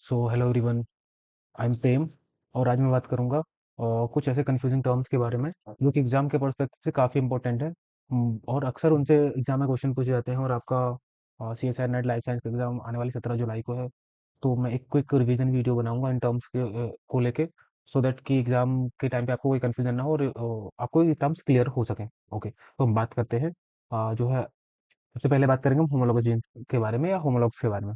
So hello everyone, I am Prem. और आज मैं बात करूंगा कुछ ऐसे कंफ्यूजिंग टर्म्स के बारे में जो कि एग्जाम के पर्सपेक्टिव से काफ़ी इंपॉर्टेंट है। और अक्सर उनसे एग्जाम में क्वेश्चन पूछे जाते हैं। और आपका C S R NET life science का एग्जाम आने वाली 17 जुलाई को है। तो मैं एक क्विक रिवीजन वीडियो बनाऊंगा इन टर्म्स को लेके, सो दैट कि एग्जाम के टाइम पे आपको कोई कंफ्यूजन ना हो और आपको ये टर्म्स क्लियर हो सकें। ओके, तो हम बात करते हैं। जो है, सबसे पहले बात करेंगे हम होमोलॉगस जीन के बारे में या होमोलॉग्स के बारे में।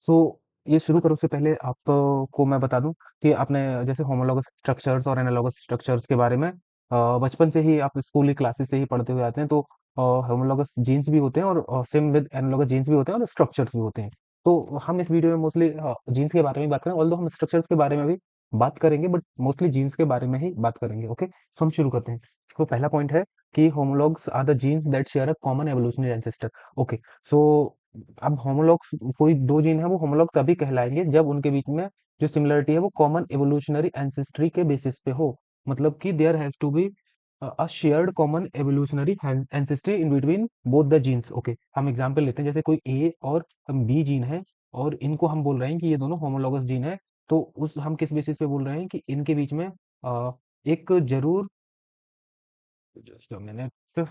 सो ये शुरू करो उससे पहले आपको मैं बता दूं कि आपने जैसे होमोलॉगस स्ट्रक्चर्स और एनालॉगस स्ट्रक्चर्स के बारे में बचपन से ही आप स्कूल की क्लासेस से ही पढ़ते हुए आते हैं। तो होमोलॉगस जीन्स भी होते हैं और सेम विद एनालॉगस जीन्स भी होते हैं और स्ट्रक्चर्स भी होते हैं। तो हम इस वीडियो में मोस्टली जीन्स के बारे में बात करेंगे, ऑल्दो हम स्ट्रक्चर्स के बारे में भी बात करेंगे, बट मोस्टली जीन्स के बारे में ही बात करेंगे। ओके, सो हम शुरू करते हैं। तो पहला पॉइंट है कि homologs are the genes that share a common evolutionary ancestor. Okay, so अब होमोलॉग्स, कोई दो जीन है वो होमोलॉग तभी कहलाएंगे जब उनके बीच में जो सिमिलरिटी है वो कॉमन एवोल्यूशनरी एंसेस्ट्री के बेसिस पे हो। मतलब कि there has to be a shared common evolutionary ancestry in between both the genes. Okay, हम एग्जांपल लेते हैं, जैसे कोई ए और बी जीन है और इनको हम बोल रहे हैं कि ये दोनों होमोलॉगस जीन है। तो उस हम किस बेसिस पे बोल रहे हैं कि इनके बीच में एक जरूर, जस्ट अ मिनट,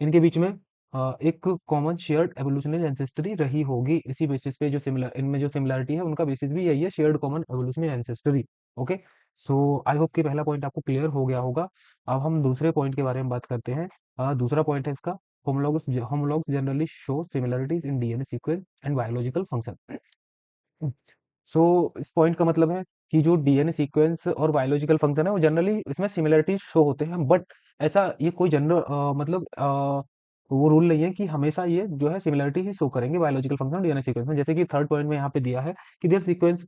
इनके बीच में एक कॉमन शेयर्ड एवोल्यूशनरी एंसेस्टरी रही होगी। इसी बेसिस पे जो सिमिलर, इनमें जो सिमिलरिटी है उनका बेसिस भी यही है, shared common evolutionary ancestry. Okay, so I hope कि पहला पॉइंट आपको क्लियर हो गया होगा। अब हम दूसरे पॉइंट के बारे में बात करते हैं। दूसरा पॉइंट है इसका, homologs generally show similarities in DNA sequence and biological function. So इस पॉइंट का मतलब है कि जो डीएनए सीक्वेंस और बायोलॉजिकल फंक्शन है वो जनरली इसमें सिमिलरिटी शो होते हैं, बट ऐसा ये कोई जनरल मतलब वो रूल नहीं है कि हमेशा ये जो है सिमिलरिटी ही शो करेंगे बायोलॉजिकल फंक्शन डीएनए सीक्वेंस में। जैसे कि थर्ड पॉइंट में यहाँ पे दिया है कि their sequence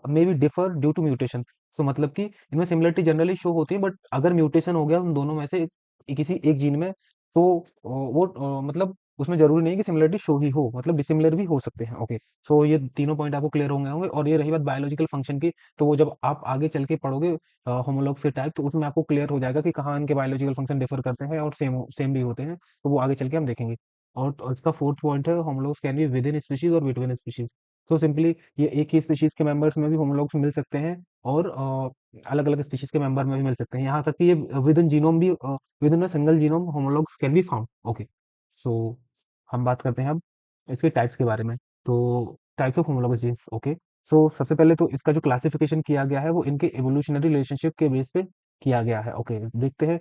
may be differ due to mutation. So मतलब कि इनमें सिमिलरिटी जनरली शो होती है, बट अगर म्यूटेशन हो गया उन दोनों में से किसी एक जीन में, तो वो मतलब उसमें जरूरी नहीं कि सिमिलरिटी शो ही हो, मतलब डिसिमिलर भी हो सकते हैं। ओके, सो ये तीनों पॉइंट आपको क्लियर होंगे। और ये रही बात बायोलॉजिकल फंक्शन की, तो वो जब आप आगे चल के पढ़ोगे होमोलॉग्स के टाइप, तो उसमें आपको क्लियर हो जाएगा कि कहाँ इनके बायोलॉजिकल फंक्शन डिफर करते हैं और सेम सेम भी होते हैं। तो वो आगे चल के हम देखेंगे। और इसका फोर्थ पॉइंट है, homologs can be within species और बिटवीन स्पीशीज। सो सिंपली ये एक ही स्पीशीज के मेंबर्स में भी होमोलॉग्स मिल सकते हैं और अलग अलग स्पीशीज के मेंबर में भी मिल सकते हैं। यहाँ तक कि ये विद इन जीनोम भी, within single genome homologs can be found. Okay, so हम बात करते हैं अब इसके टाइप्स के बारे में। तो types of homologous genes. Okay, so सबसे पहले तो इसका जो क्लासिफिकेशन किया गया है वो इनके एवोल्यूशनरी रिलेशनशिप के बेस पे किया गया है। ओके, देखते हैं।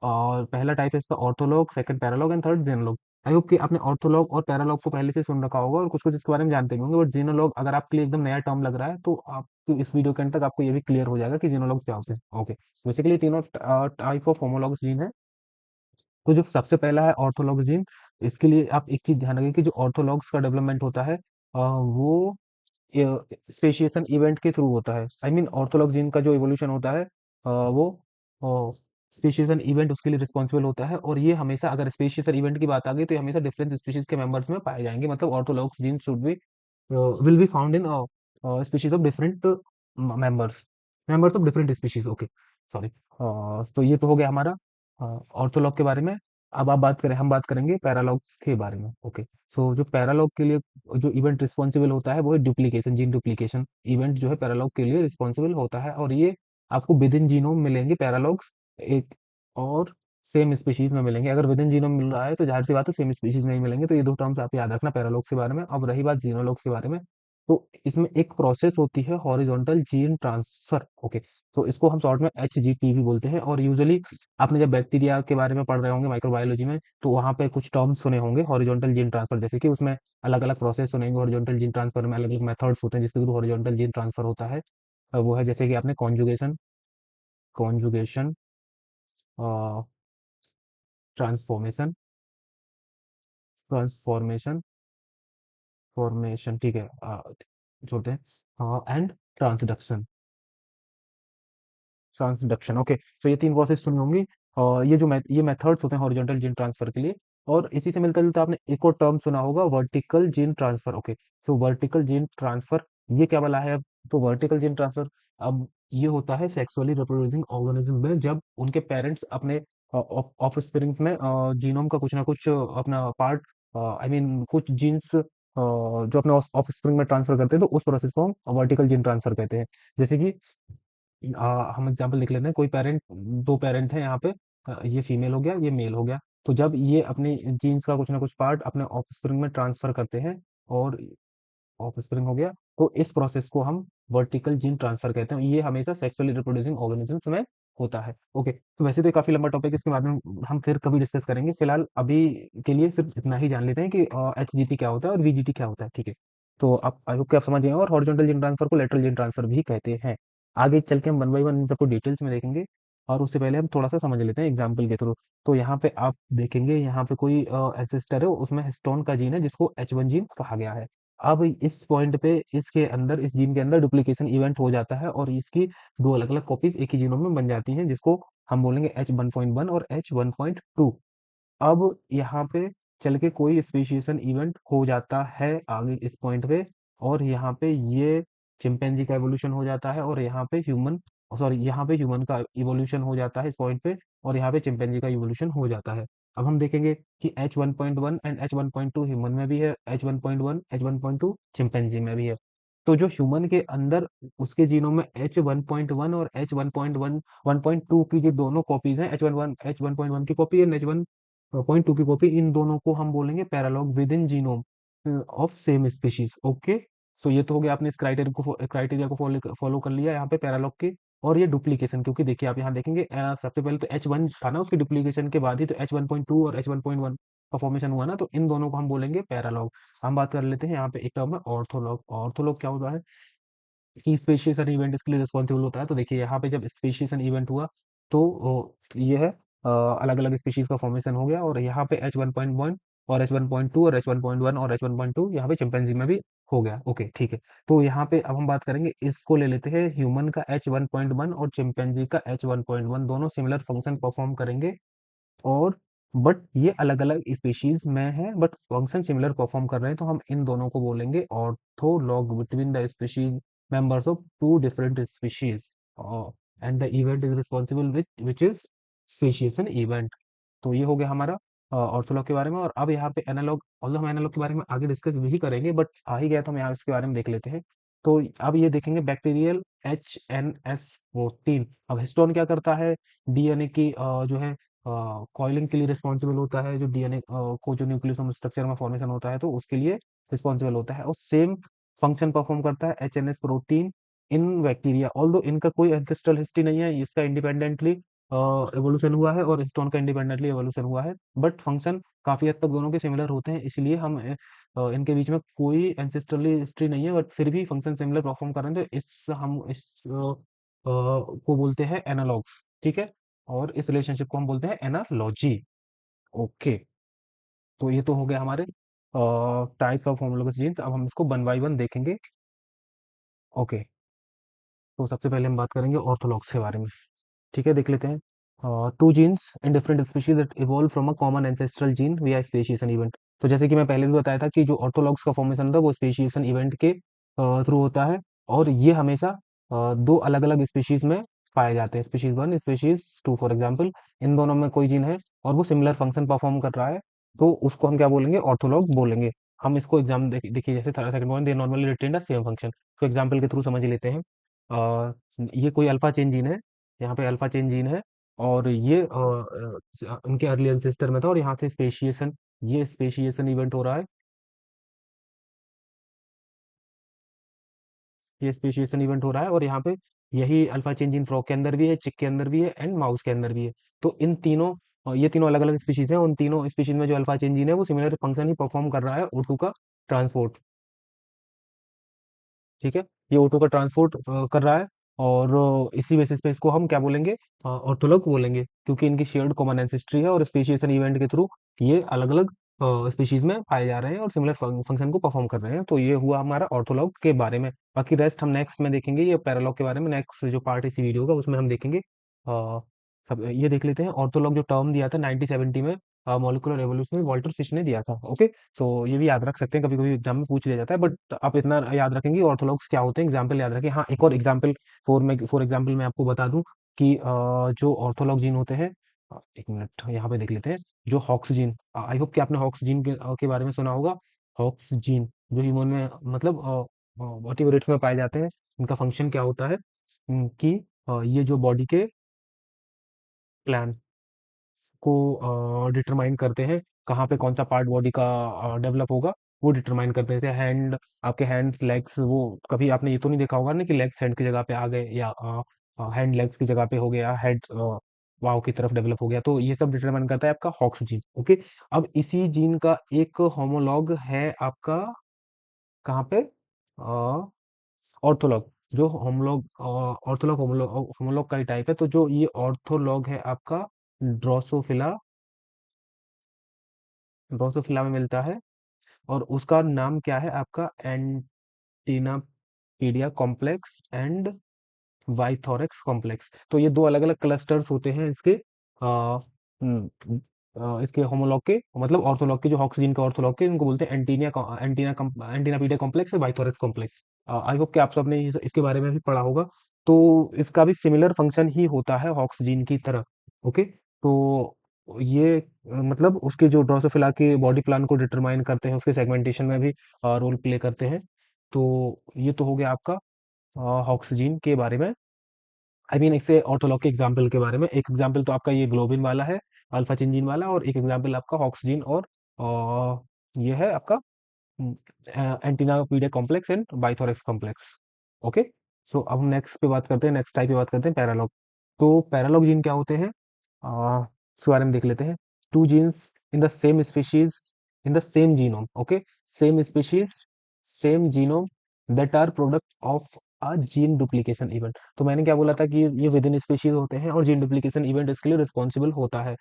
और पहला टाइप है इसका ortholog, second paralog and third xenolog. I hope कि आपने ऑर्थोलॉग और पैरालॉग को पहले से सुन रखा होगा और कुछ कुछ इसके बारे में जानते भी होंगे, बट जेनोलॉग अगर आपके लिए एकदम नया टर्म लग रहा है तो आप इस वीडियो के अंत तक आपको ये भी क्लियर हो जाएगा कि जेनोलॉग क्या होते हैं। ओके, बेसिकली तीनों टाइप ऑफ होमोलॉगस जीन है। तो जो सबसे पहला है ऑर्थोलॉग्स जीन, इसके लिए आप एक चीज ध्यान रखें कि जो ऑर्थोलॉग्स का डेवलपमेंट होता है वो स्पेशिएशन इवेंट के थ्रू होता है। आई मीन ऑर्थोलॉग जीन का जो इवोल्यूशन होता है वो स्पेशिएशन इवेंट उसके लिए रिस्पॉन्सिबल होता है। और ये हमेशा, अगर स्पेशिएशन इवेंट की बात आ गई तो ये हमेशा डिफरेंट स्पीशीज के मेंबर्स में पाए जाएंगे। मतलब orthologs gene should be will be found in species of different members members of different species. Okay, sorry. तो ये तो हो गया हमारा ऑर्थोलॉग के बारे में। अब आप बात करें, हम बात करेंगे पैरालॉग्स के बारे में। ओके, सो जो पैरालॉग के लिए जो इवेंट रिस्पॉन्सिबल होता है वो है डुप्लीकेशन, जीन डुप्लीकेशन इवेंट जो है पैरालॉग के लिए रिस्पॉन्सिबल होता है। और ये आपको विद इन जीनोम मिलेंगे पैरालॉग्स, एक और सेम स्पीशीज में मिलेंगे। अगर विद इन जीनोम मिल रहा है तो जाहिर सी बात है सेम स्पीशीज में ही मिलेंगे। तो ये दो टर्म्स आप याद रखना पैरालॉग्स के बारे में। अब रही बात जीनोलॉग्स के बारे में, तो इसमें एक प्रोसेस होती है हॉरिजॉन्टल जीन ट्रांसफर। ओके, तो इसको हम शॉर्ट में एचजीटी भी बोलते हैं। और यूजुअली आपने जब बैक्टीरिया के बारे में पढ़ रहे होंगे माइक्रोबायोलॉजी में, तो वहाँ पे कुछ टर्म्स सुने होंगे हॉरिजॉन्टल जीन ट्रांसफर, जैसे कि उसमें अलग अलग प्रोसेस सुनेंगे। हॉरिजॉन्टल जीन ट्रांसफर में अलग अलग मेथड्स होते हैं जिसके थ्रू हॉरिजॉन्टल जीन ट्रांसफर होता है। वो है जैसे कि आपने conjugation, conjugation, transformation, transformation, formation, ठीक है, छोड़ते हैं, एंड ट्रांसडक्शन, ट्रांसडक्शन। ओके, तो ये तीन प्रोसेस सुनी होंगी। और ये जो ये मेथड्स होते हैं हॉरिजॉन्टल जीन ट्रांसफर के लिए। और इसी से मिलता जुलता आपने एक और टर्म सुना होगा, वर्टिकल जीन ट्रांसफर। ओके, सो वर्टिकल जीन ट्रांसफर ये क्या वाला है अब? तो वर्टिकल जीन ट्रांसफर अब ये होता है सेक्सुअली रिप्रोड्यूसिंग ऑर्गेनिज्म में, जब उनके पेरेंट्स अपने ऑफ स्प्रिंग्स में जीनोम का कुछ ना कुछ अपना पार्ट, आई मीन कुछ जीन्स जो अपने ऑफ स्प्रिंग में ट्रांसफर करते हैं, तो उस प्रोसेस को हम वर्टिकल जीन ट्रांसफर कहते हैं। जैसे कि हम एग्जांपल लिख लेते हैं, कोई पेरेंट, दो पेरेंट हैं यहाँ पे, ये फीमेल हो गया, ये मेल हो गया। तो जब ये अपने जीन्स का कुछ ना कुछ पार्ट अपने ऑफ स्प्रिंग में ट्रांसफर करते हैं, और ऑफस्प्रिंग हो गया, तो इस प्रोसेस को हम वर्टिकल जीन ट्रांसफर कहते हैं। ये हमेशा सेक्सुअली रिप्रोड्यूसिंग ऑर्गेनिजम्स में होता है। ओके, तो वैसे तो ये काफी लंबा टॉपिक है, इसके बाद में हम फिर कभी डिस्कस करेंगे। फिलहाल अभी के लिए सिर्फ इतना ही जान लेते हैं कि एचजीटी क्या होता है और वीजीटी क्या होता है, ठीक है। तो आप, आई होप कि आप समझ गए हैं, और हॉरिजॉन्टल जीन ट्रांसफर को लेटरल जीन ट्रांसफर भी कहते हैं। आगे चल के हम वन बाई वन इन सबको डिटेल्स में देखेंगे, और उससे पहले हम थोड़ा सा समझ लेते हैं एग्जाम्पल के थ्रू। तो यहाँ पे आप देखेंगे, यहाँ पे कोई एंसेस्टर है, उसमें हिस्टोन का जीन है जिसको H1 जीन कहा गया है। अब इस पॉइंट पे इसके अंदर, इस जीन के अंदर डुप्लीकेशन इवेंट हो जाता है, और इसकी दो अलग अलग कॉपीज एक ही जीनोम में बन जाती हैं, जिसको हम बोलेंगे H1.1 और H1.2। अब यहाँ पे चल के कोई स्पेशिएशन इवेंट हो जाता है आगे इस पॉइंट पे, और यहाँ पे ये चिंपैंजी का एवोल्यूशन हो जाता है, और यहाँ पे ह्यूमन, सॉरी, यहाँ पे ह्यूमन का इवोल्यूशन हो जाता है इस पॉइंट पे, और यहाँ पे चिंपैंजी का इवोल्यूशन हो जाता है। अब हम देखेंगे कि H1.1 एंड H1.2 ह्यूमन में भी है, H1.1 H1.2 चिंपैंजी में भी है। तो जो ह्यूमन के अंदर, उसके जीनोम में H1.1 और H1.1 1.2 की जो दोनों कॉपीज हैं, H1.1 की कॉपी एंड H1.2 की कॉपी, इन दोनों को हम बोलेंगे paralog within genome of same species. Okay, तो ये तो हो गया, आपने इस क्राइटेरिया को फॉलो कर लिया यहाँ पे पैरालॉग के। और ये डुप्लीकेशन, क्योंकि देखिए आप यहाँ देखेंगे, सबसे पहले तो H1 था ना, उसकी डुप्लीकेशन के बाद ही तो H1.2 और H1.1 का फॉर्मेशन हुआ ना, तो इन दोनों को हम बोलेंगे पैरालॉग। हम बात कर लेते हैं यहाँ पे एक टर्म है ऑर्थोलॉग। ऑर्थोलॉग क्या होता है कि स्पेशिएशन इवेंट इसके लिए रिस्पॉन्सिबल होता है। तो देखिए यहाँ पे जब स्पेशिएशन इवेंट हुआ, तो ये है, अलग अलग स्पीशीज का फॉर्मेशन हो गया, और यहाँ पे H1.1 और H1.2 और H1.1 और H1.2 यहाँ पे चिंपैंजी में भी हो गया। ओके, ठीक है। तो यहाँ पे अब हम बात करेंगे, इसको ले लेते हैं, ह्यूमन का H1.1 और चिंपैंजी का H1.1, दोनों सिमिलर फंक्शन परफॉर्म करेंगे, और बट ये अलग अलग स्पीशीज में है, बट फंक्शन सिमिलर परफॉर्म कर रहे हैं, तो हम इन दोनों को बोलेंगे ortholog between the species members of two different species, and the event is responsible which is speciation event. तो ये हो गया हमारा ऑर्थोलॉग के बारे में। और अब यहाँ पे एनालॉग, ऑल्दो हम एनालॉग के बारे में आगे डिस्कस भी करेंगे, बट आ ही गया तो हम यहाँ इसके बारे में देख लेते हैं। तो अब ये देखेंगे बैक्टीरियल HNS14। अब हिस्टोन क्या करता है, डीएनए की जो है कॉइलिंग के लिए रिस्पॉन्सिबल होता है, जो डीएनए को जो न्यूक्लियोसोम स्ट्रक्चर में फॉर्मेशन होता है, तो उसके लिए रिस्पॉन्सिबल होता है, और सेम फंक्शन परफॉर्म करता है HNS प्रोटीन इन बैक्टीरिया। ऑल्दो इनका कोई एंसेस्ट्रल हिस्ट्री नहीं है, इसका इंडिपेंडेंटली एवोल्यूशन हुआ है, और हिस्टोन का इंडिपेंडेंटली एवोल्यूशन हुआ है, बट फंक्शन काफी हद तक दोनों के सिमिलर होते हैं, इसलिए हम इनके बीच में कोई एंसेस्ट्रली हिस्ट्री नहीं है, बट फिर भी फंक्शन सिमिलर परफॉर्म कर रहे हैं, तो हम इस को बोलते हैं एनालॉग्स, ठीक है। और इस रिलेशनशिप को हम बोलते हैं एनालॉजी। ओके, तो ये तो हो गया हमारे टाइप ऑफ होमोलोगस जीन्स। अब हम इसको वन बाय वन देखेंगे। ओके, तो सबसे पहले हम बात करेंगे ऑर्थोलॉग्स के बारे में, ठीक है, देख लेते हैं। Two genes in different species that evolve from a common ancestral gene via speciation event. तो जैसे कि मैं पहले भी बताया था कि जो ऑर्थोलॉग्स का फॉर्मेशन था वो स्पेशिएशन इवेंट के थ्रू होता है, और ये हमेशा दो अलग अलग स्पीशीज में पाए जाते हैं, species one, species two, for example इन दोनों में कोई जीन है और वो सिमिलर फंक्शन परफॉर्म कर रहा है, तो उसको हम क्या बोलेंगे, ऑर्थोलॉग बोलेंगे। हम इसको एग्जाम देखिए, जैसे second point, they normally retain the same function. तो एग्जाम्पल के थ्रू समझ लेते हैं। ये कोई अल्फा चेन जीन है, यहाँ पे अल्फा चेन जीन है, और ये उनके अर्ली एंसेस्टर में था, और यहाँ से स्पेशिएशन, ये स्पेशिएशन इवेंट हो रहा है, ये स्पेशिएशन इवेंट हो रहा है, और यहाँ पे यही अल्फा चेन जीन फ्रॉग के अंदर भी है, चिक के अंदर भी है, एंड माउस के अंदर भी है। तो इन तीनों, ये तीनों अलग अलग स्पीशीज हैं, उन तीनों स्पीशीज में जो अल्फा चेन जीन है वो सिमिलर फंक्शन ही परफॉर्म कर रहा है, O2 का ट्रांसपोर्ट, ठीक है। ये O2 का ट्रांसपोर्ट कर रहा है, और इसी बेसिस पे इसको हम क्या बोलेंगे, ऑर्थोलॉग बोलेंगे, क्योंकि इनकी शेयर्ड कॉमन एंसेस्ट्री है, और स्पेशिएशन इवेंट के थ्रू ये अलग अलग स्पीशीज में पाए जा रहे हैं, और सिमिलर फंक्शन को परफॉर्म कर रहे हैं। तो ये हुआ हमारा ऑर्थोलॉग के बारे में। बाकी रेस्ट हम नेक्स्ट में देखेंगे, ये पैरालॉग के बारे में नेक्स्ट जो पार्ट इसी वीडियो का, उसमें हम देखेंगे। सब ये देख लेते हैं, ऑर्थोलॉग जो टर्म दिया था 1970 में मॉलिक्यूलर एवोल्यूशन में वॉल्टर फिश ने दिया था। ओके, तो ये भी याद रख सकते हैं, कभी कभी एग्जाम में पूछ लिया जाता है, बट आप इतना याद रखेंगे ऑर्थोलॉग्स क्या होते हैं, एग्जाम्पल याद रखें। हाँ, एक और एग्जाम्पल, फॉर एग्जाम्पल मैं आपको बता दूं कि जो ऑर्थोलॉग जीन होते हैं, एक मिनट यहाँ पे देख लेते हैं, जो हॉक्स जीन, आई होप कि आपने हॉक्स जीन के बारे में सुना होगा। हॉक्स जीन, जो ह्यूमन में मतलब वर्टिब्रेट्स में पाए जाते हैं, इनका फंक्शन क्या होता है, कि ये जो बॉडी के प्लान को डिटरमाइन करते हैं, कहाँ पे कौन सा पार्ट बॉडी का डेवलप होगा, वो डिटरमाइन करते हैं। जैसे हैंड, आपके हैंड्स लेग्स, वो कभी आपने ये तो नहीं देखा होगा ना कि लेग्स हैंड की जगह पे आ गए, या हैंड लेग्स की जगह पे हो गया, हेड वाव की तरफ डेवलप हो गया, तो ये सब डिटरमाइन करता है आपका हॉक्स जीन। ओके, अब इसी जीन का एक होमोलॉग है आपका कहाँ पे, ऑर्थोलॉग। जो होमोलॉग ऑर्थोलॉग होमोलॉग होमोलॉग का ही टाइप है, तो जो ये ऑर्थोलॉग है आपका ड्रोसोफिला, ड्रोसोफिला में मिलता है, और उसका नाम क्या है आपका, एंटीनापीडिया कॉम्प्लेक्स एंड वाइथोरेक्स कॉम्प्लेक्स। तो ये दो अलग अलग क्लस्टर्स होते हैं इसके, इसके होमोलॉग के, मतलब ऑर्थोलॉग के, जो हॉक्स जीन का ऑर्थोलॉग के, इनको बोलते हैं Antennapedia complex, bithorax complex. I hope कि आप सबने इसके बारे में भी पढ़ा होगा। तो इसका भी सिमिलर फंक्शन ही होता है हॉक्स जीन की तरह। ओके, तो ये मतलब उसके जो ड्रोसोफिला के बॉडी प्लान को डिटरमाइन करते हैं, उसके सेगमेंटेशन में भी रोल प्ले करते हैं। तो ये तो हो गया आपका हॉक्स जीन के बारे में, आई मीन इससे ऑर्थोलॉग के एग्जाम्पल के बारे में। एक एग्जाम्पल तो आपका ये ग्लोबिन वाला है, अल्फा चिन जीन वाला, और एक एग्जाम्पल आपका हॉक्स जीन, और ये है आपका Antennapedia complex and bithorax complex. Okay, so अब हम नेक्स्ट पे बात करते हैं, नेक्स्ट टाइप पे बात करते हैं, पैरालॉग। तो पैरालॉग जीन क्या होते हैं, इसके बारे में देख लेते हैं। Two genes in the same species, in the same genome, okay, same species, same genome, that are product of a gene duplication event. तो मैंने क्या बोला था कि ये विद इन स्पीशीज होते हैं, और जीन डुप्लीकेशन इवेंट इसके लिए रिस्पॉन्सिबल होता है।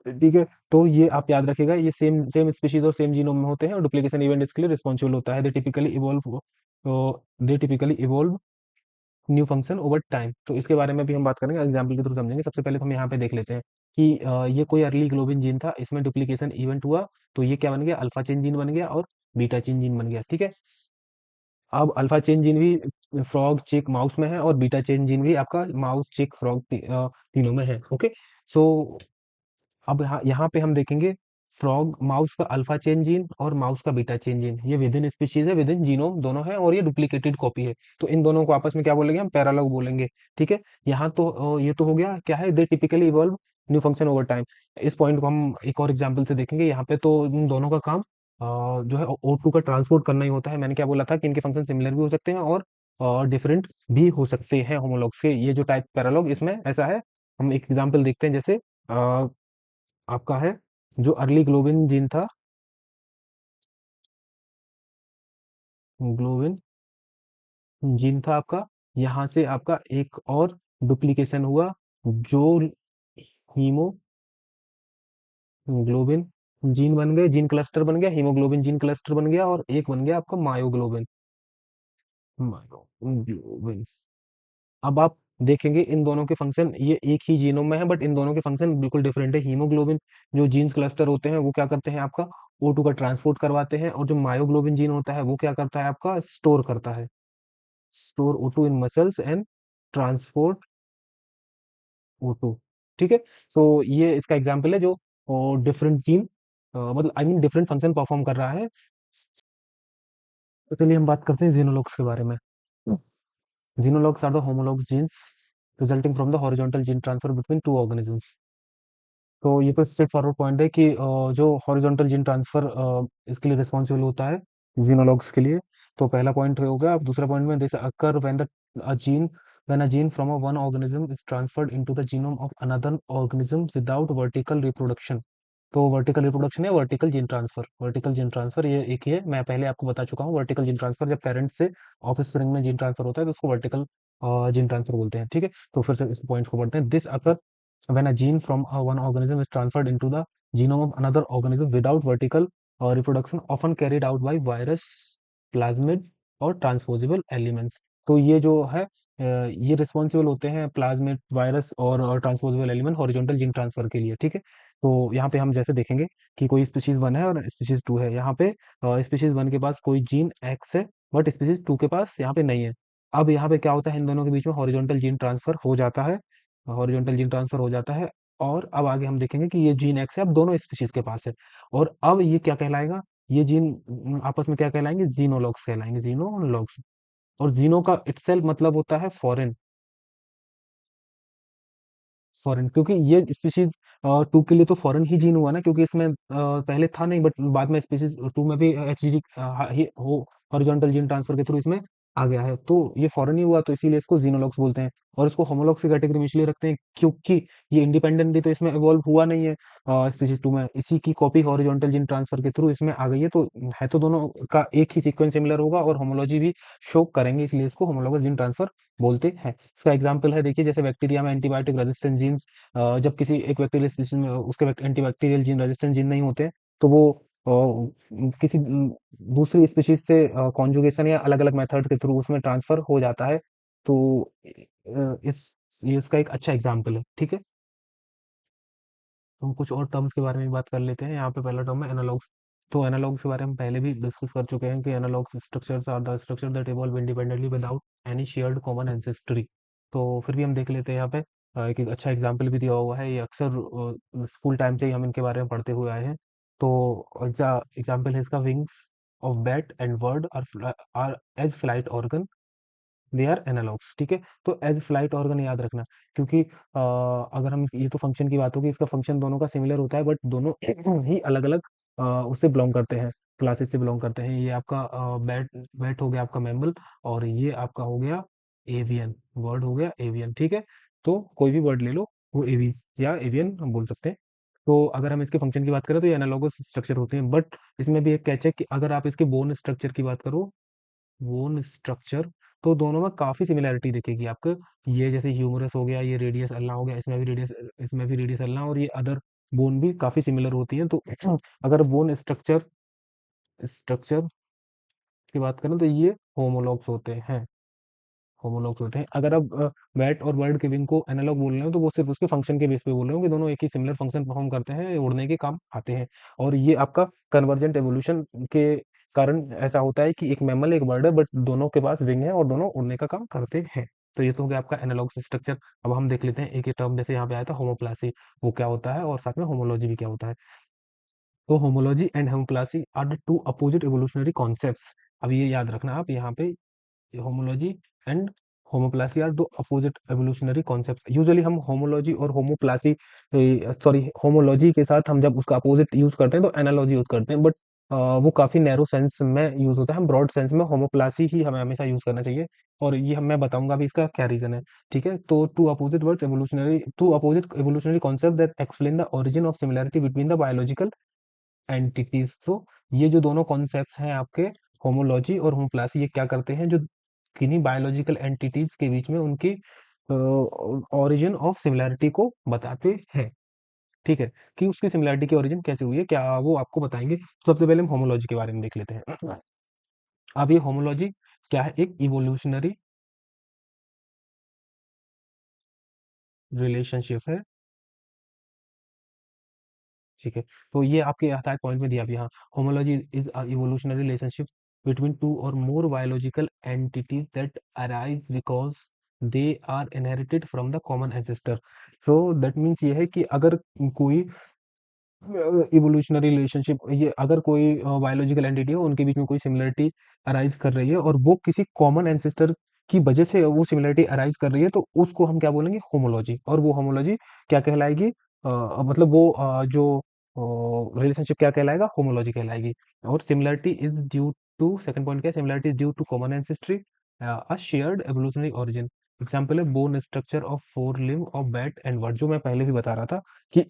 ठीक है, तो ये आप याद रखिएगा, ये सेम सेम स्पीशीज और सेम जीनोम में होते हैं, और डुप्लीकेशन इवेंट इसके लिए रिस्पॉन्सिबल होता है। दे typically evolve new function over time. तो इसके बारे में भी हम बात करेंगे, एग्जाम्पल के थ्रू समझेंगे। सबसे पहले तो हम यहाँ पे देख लेते हैं कि ये कोई अर्ली ग्लोबिन जीन था, इसमें डुप्लीकेशन इवेंट हुआ, तो ये क्या बन गया, अल्फा चेन जीन बन गया, और बीटा चेन जीन बन गया। ठीक है, अब अल्फा चेन जीन भी फ्रॉग, चिक, माउस में है, और बीटा चेन जीन भी आपका माउस, चिक, फ्रॉग तीनों में है। ओके, सो अब यहाँ पे हम देखेंगे, फ्रॉग, माउस का अल्फा चेन जीन और माउस का बीटा चेन जीन, ये विद इन स्पीशीज है, विद इन जीनोम दोनों है, और ये डुप्लीकेटेड कॉपी है। तो इन दोनों को आपस में क्या बोलेंगे, हम पैरालॉग बोलेंगे। ठीक है, यहाँ तो ये तो हो गया क्या है, दे typically evolve new function over time. इस पॉइंट को हम एक और एग्जाम्पल से देखेंगे। यहाँ पे तो इन दोनों का काम जो है O2 का ट्रांसपोर्ट करना ही होता है। मैंने क्या बोला था कि इनके फंक्शन सिमिलर भी हो सकते हैं, और डिफरेंट भी हो सकते हैं होमोलॉग्स के। ये जो टाइप पैरालॉग, इसमें ऐसा है। हम एक एग्जाम्पल देखते हैं, जैसे आपका है जो अर्ली ग्लोबिन जीन था, ग्लोबिन जीन था आपका, यहाँ से आपका एक और डुप्लीकेशन हुआ, जो हीमोग्लोबिन जीन बन गए, जीन क्लस्टर बन गया, हीमोग्लोबिन जीन क्लस्टर बन गया, और एक बन गया आपका मायोग्लोबिन, मायोग्लोबिन। अब आप देखेंगे इन दोनों के फंक्शन, ये एक ही जीनोम में है, बट इन दोनों के फंक्शन बिल्कुल डिफरेंट है। हीमोग्लोबिन जो जीन्स क्लस्टर होते हैं, वो क्या करते हैं आपका O2 का ट्रांसपोर्ट करवाते हैं, और जो मायोग्लोबिन जीन होता है, वो क्या करता है आपका स्टोर करता है, store O2 in muscles and transport O2। ठीक है, तो ये इसका एग्जाम्पल है, जो डिफरेंट जीन, मतलब I mean different function perform कर रहा है। तो चलिए हम बात करते हैं जीनोलॉग्स के बारे में। Xenologs are the homologs genes resulting from the horizontal gene transfer between two organisms. तो ये तो स्ट्रेट फॉरवर्ड पॉइंट है कि जो हॉरिजॉन्टल जीन ट्रांसफर इसके लिए रिस्पॉन्सिबल होता है, जीनोलॉग्स के लिए। तो पहला पॉइंट हो गया। अब दूसरा पॉइंट में, this occur when the a gene when a gene from a one organism is transferred into the genome of another organism without vertical reproduction। तो वर्टिकल रिप्रोडक्शन है, vertical gene transfer, vertical gene transfer ये एक ही है, मैं पहले आपको बता चुका हूँ। वर्टिकल जीन ट्रांसफर जब पेरेंट से ऑफ स्प्रिंग में जीन ट्रांसफर होता है, तो उसको वर्टिकल जीन ट्रांसफर बोलते हैं। ठीक है, तो फिर से इस पॉइंट्स को पढ़ते हैं। This occur when a gene from one organism is transferred into the genome of another organism without vertical reproduction, often carried out by virus, plasmid और ट्रांसपोजेबल एलिमेंट्स। तो ये जो है ये रिस्पॉन्सिबल होते हैं, प्लाज्मिड, वायरस और transposable element, horizontal gene transfer के लिए। ठीक है, तो यहाँ पे हम जैसे देखेंगे कि कोई स्पीशीज वन है और स्पीशीज टू है। यहाँ पे स्पीशीज वन के पास कोई जीन एक्स है, बट स्पीशीज टू के पास यहाँ पे नहीं है। अब यहाँ पे क्या होता है, इन दोनों के बीच में हॉरिजॉन्टल जीन ट्रांसफर हो जाता है, हॉरिजॉन्टल जीन ट्रांसफर हो जाता है। और अब आगे हम देखेंगे कि ये जीन एक्स है, अब दोनों स्पीशीज के पास है। और अब ये क्या कहलाएगा, ये जीन आपस में क्या कहलाएंगे, जीनोलॉग्स कहलाएंगे, जीनोलॉग्स। और जीनो का इटसेल्फ मतलब होता है फॉरेन, फॉरेन, क्योंकि ये स्पीशीज टू के लिए तो फॉरेन ही जीन हुआ ना, क्योंकि इसमें पहले था नहीं, बट बाद में स्पीशीज टू में भी एच जी हो हॉरिजॉन्टल जीन ट्रांसफर के थ्रू इसमें आ गया है, तो ये फॉरेन ही हुआ, तो इसीलिए इसको जीनोलॉग्स बोलते हैं। और इसको होमोलॉग्स की कैटेगरी में इसलिए रखते हैं क्योंकि ये इंडिपेंडेंटली तो इसमें इवॉल्व हुआ नहीं है स्पीशीज टू में, इसी की कॉपी हॉरिजॉन्टल जीन ट्रांसफर के थ्रू इसमें आ गई है, तो है तो दोनों का एक ही सीक्वेंस सिमिलर होगा और होमोलॉजी भी शो करेंगे, इसलिए इसको होमोलॉगस जीन ट्रांसफर बोलते हैं। इसका एग्जाम्पल है, देखिए जैसे बैक्टीरिया में एंटीबायोटिक रेजिस्टेंस जीन्स, जब किसी एक बैक्टीरियल स्पीशीज में उसके एंटीबैक्टीरियल जीन रेजिस्टेंस जीन नहीं होते हैं, तो वो किसी दूसरी स्पीशीज से कॉन्जुगेशन या अलग अलग मेथड के थ्रू उसमें ट्रांसफर हो जाता है, तो इस ये इसका एक अच्छा एग्जाम्पल है, ठीक है। हम कुछ और टर्म्स के बारे में भी बात कर लेते हैं। यहाँ पे पहला टर्म है एनालॉग्स। तो एनालॉग्स के बारे में पहले भी डिस्कस कर चुके हैं कि analogs structures are the structure that evolve independently without any shared common ancestry. तो फिर भी हम देख लेते हैं यहाँ पे एक एक अच्छा एग्जाम्पल भी दिया हुआ है, ये अक्सर स्कूल टाइम से ही हम इनके बारे में पढ़ते हुए आए हैं। तो एग्जाम्पल है इसका, wings of bat and bird are as flight organ, they are analogs, ठीक है। तो एज फ्लाइट ऑर्गन याद रखना, क्योंकि अगर हम ये तो फंक्शन की बात होगी, इसका फंक्शन दोनों का सिमिलर होता है, बट दोनों ही अलग अलग उससे बिलोंग करते हैं, क्लासेस से बिलोंग करते हैं। ये आपका बैट बैट हो गया आपका मैमल, और ये आपका हो गया एवियन, वर्ड हो गया एवियन, ठीक है। तो कोई भी वर्ड ले लो, वो एवी या एवियन हम बोल सकते हैं। तो अगर हम इसके फंक्शन की बात करें तो ये एनालॉगस स्ट्रक्चर होते हैं, बट इसमें भी एक कैच है कि अगर आप इसके बोन स्ट्रक्चर की बात करो, बोन स्ट्रक्चर, तो दोनों में काफी सिमिलैरिटी दिखेगी आपको। ये जैसे ह्यूमरस हो गया, ये रेडियस अल्ना हो गया, इसमें भी रेडियस अल्ना, और ये अदर बोन भी काफी सिमिलर होती हैं। तो अगर बोन स्ट्रक्चर स्ट्रक्चर की बात करें तो ये होमोलॉग्स होते हैं, होमोलॉग्स होते हैं। अगर आप बैट और बर्ड के विंग को एनालॉग बोल रहे हो, तो वो सिर्फ उसके फंक्शन के बेस पे बोल रहे हो कि दोनों एक ही सिमिलर फंक्शन परफॉर्म करते हैं, उड़ने के काम आते हैं। और ये आपका कन्वर्जेंट एवोल्यूशन के कारण ऐसा होता है कि एक मैमल एक बर्ड है, बट दोनों के पास विंग है और दोनों उड़ने का काम करते हैं। तो ये तो हो गया आपका एनालॉग स्ट्रक्चर। अब हम देख लेते हैं एक एक टर्म, जैसे यहाँ पे आया था होमोप्लासी, वो क्या होता है, और साथ में होमोलॉजी भी क्या होता है। तो homology and homoplasy are the two opposite evolutionary concepts. अब ये याद रखना आप यहाँ पे, होमोलॉजी एंड होमोप्लासी आर दो अपोजिट एवोल्यूशनरी कॉन्सेप्ट। यूजुअली हम होमोलॉजी और होमोप्लासी, सॉरी, होमोलॉजी के साथ हम जब उसका अपोजिट यूज करते हैं तो एनालॉजी यूज करते हैं, बट वो काफी नैरो सेंस में यूज होता है। हम ब्रॉड सेंस में होमोप्लासी ही हमें हमेशा यूज करना चाहिए, और ये हम मैं बताऊंगा भी इसका क्या रीजन है, ठीक है। तो two opposite evolutionary concept that explain the origin of similarity between the biological entities. तो ये जो दोनों कॉन्सेप्ट्स हैं आपके, होमोलॉजी और होमोप्लासी, ये क्या करते हैं, जो किन्हीं बायोलॉजिकल एंटिटीज के बीच में उनकी ओरिजिन ऑफ सिमिलैरिटी को बताते हैं, ठीक है। कि उसकी सिमिलैरिटी की ओरिजिन कैसे हुई है, क्या वो आपको बताएंगे। तो सबसे पहले हम होमोलॉजी के बारे में देख लेते हैं। अब ये होमोलॉजी क्या है, एक इवोल्यूशनरी रिलेशनशिप है, ठीक है। तो ये आपके शायद पॉइंट में दिया भी, हाँ, homology is a evolutionary relationship between two और more biological entities that arise because they are inherited from the common ancestor. So that means ये है कि अगर कोई इवोल्यूशनरी रिलेशनशिप, ये अगर कोई बायोलॉजिकल एंटिटी है, उनके बीच में कोई सिमिलरिटी अराइज कर रही है, और वो किसी कॉमन एंसेस्टर की वजह से वो सिमिलरिटी अराइज कर रही है, तो उसको हम क्या बोलेंगे, होमोलॉजी। और वो होमोलॉजी क्या कहलाएगी, मतलब वो जो रिलेशनशिप क्या कहलाएगा, होमोलॉजी कहलाएगी। और similarity is due to, second point क्या है, similarity is due to common ancestry, a shared evolutionary origin. Example है bone structure of forelimb of bat and bird, जो मैं पहले भी बता रहा था कि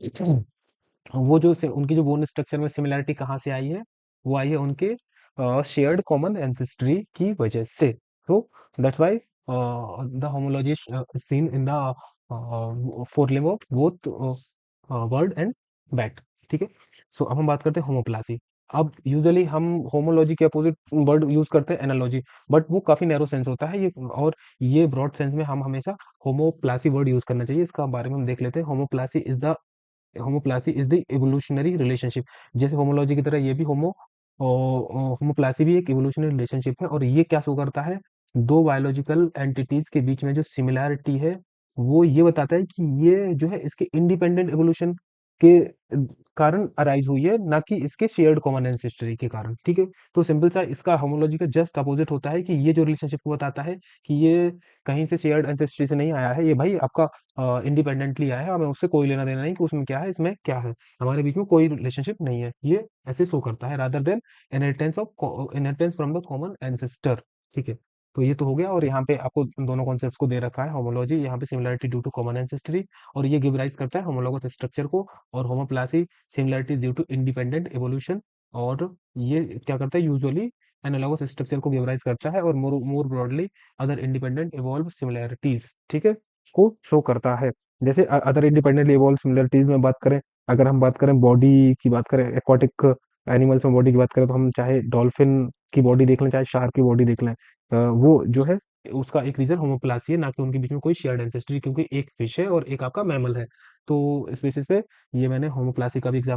वो जो उनकी जो बोन स्ट्रक्चर में सिमिलैरिटी कहाँ से आई है, वो आई है उनके शेयर्ड कॉमन एंसेस्ट्री की वजह से। तो that's why the homology seen in the four limb of both bird and bat, ठीक है। सो अब हम बात करते हैं होमोप्लासी। अब यूजुअली हम होमोलॉजी के अपोजिट वर्ड यूज करते हैं एनालॉजी, बट वो काफी नैरो सेंस होता है ये, और ये ब्रॉड सेंस में हम हमेशा होमोप्लासी वर्ड यूज करना चाहिए। इसका बारे में हम देख लेते हैं। Homoplasy is the evolutionary relationship. जैसे होमोलॉजी की तरह ये भी होमोप्लासी भी एक इवोल्यूशनरी रिलेशनशिप है, और ये क्या शो करता है, दो बायोलॉजिकल एंटिटीज के बीच में जो सिमिलैरिटी है, वो ये बताता है कि ये जो है इसके इंडिपेंडेंट एवोल्यूशन के कारण अराइज हुई है, ना कि इसके शेयर्ड कॉमन एंसेस्ट्री के कारण। ठीक है, तो सिंपल सा इसका होमोलॉजी का जस्ट अपोजिट होता है कि ये जो रिलेशनशिप को बताता है कि ये कहीं से शेयर्ड एंसेस्ट्री से नहीं आया है, ये भाई आपका इंडिपेंडेंटली आया है, हमें उससे कोई लेना देना नहीं कि उसमें क्या है इसमें क्या है, हमारे बीच में कोई रिलेशनशिप नहीं है, ये ऐसे शो करता है rather than inheritance from the common ancestor. ठीक है, तो ये तो हो गया। और यहाँ पे आपको दोनों कॉन्सेप्ट्स को दे रखा है, होमोलॉजी यहाँ पे similarity due to common ancestry, और ये गिव राइज करता है होमोलॉगस स्ट्रक्चर को, और homoplasy similarity due to independent evolution, और ये क्या करता है यूजुअली एनालॉगस स्ट्रक्चर को गिव राइज करता है, और more more broadly other independent evolve similarities, ठीक है, को शो करता है। जैसे अदर इंडिपेंडेंटली इवॉल्व सिमिलरिटीज में बात करें, अगर हम बात करें बॉडी की बात करें, एक्वाटिक एनिमल्स में बॉडी की बात करें, तो हम चाहे डॉल्फिन की बॉडी देख लें, चाहे शार्क की बॉडी देख लें, वो जो है उसका एक रीजन होमोप्लासी है, ना कि उनके बीच में कोई शेयर्ड एंसेस्ट्री, क्योंकि एक फिश है और एक आपका मैमल है। तो इस बेसिस पे ये मैंने होमोप्लासी का भी एग्जाम्पल